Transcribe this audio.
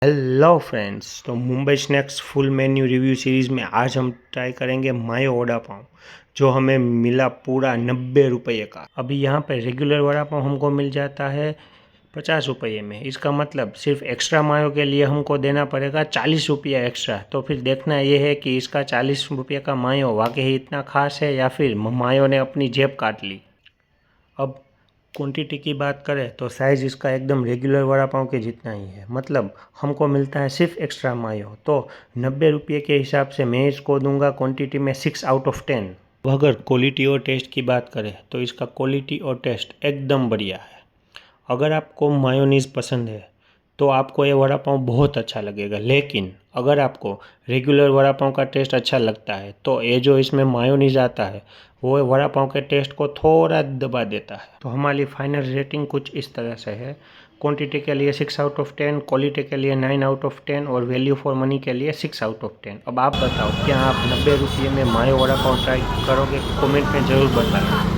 Hello friends. तो Mumbai snacks full menu review series में आज हम ट्राई करेंगे मायो वड़ा पाव, जो हमें मिला पूरा 90 रुपये का। अभी यहाँ पे रेगुलर वड़ा पाव हमको मिल जाता है 50 रुपये में। इसका मतलब सिर्फ एक्स्ट्रा मायो के लिए हमको देना पड़ेगा 40 रुपया एक्स्ट्रा। तो फिर देखना ये है कि इसका 40 रुपये का मायो वाकई इतना खास है या फिर मायो ने अपनी जेब काट ली। अब क्वांटिटी की बात करें तो साइज़ इसका एकदम रेगुलर वड़ा पाव के जितना ही है, मतलब हमको मिलता है सिर्फ एक्स्ट्रा मायो। तो 90 रुपये के हिसाब से मैं इसको दूंगा क्वांटिटी में 6/10। अगर क्वालिटी और टेस्ट की बात करें तो इसका क्वालिटी और टेस्ट एकदम बढ़िया है। अगर आपको मायोनीज़ पसंद है तो आपको ये वड़ा पाव बहुत अच्छा लगेगा, लेकिन अगर आपको रेगुलर वड़ा पाव का टेस्ट अच्छा लगता है तो ये जो इसमें मायोनीज़ आता है वो वड़ा पाव के टेस्ट को थोड़ा दबा देता है। तो हमारी फाइनल रेटिंग कुछ इस तरह से है। क्वांटिटी के लिए 6/10, क्वालिटी के लिए 9/10 और वैल्यू फॉर मनी के लिए 6/10। अब आप बताओ, क्या आप 90 रुपये में मायो वड़ा पाव ट्राई करोगे? कमेंट में ज़रूर बताएं।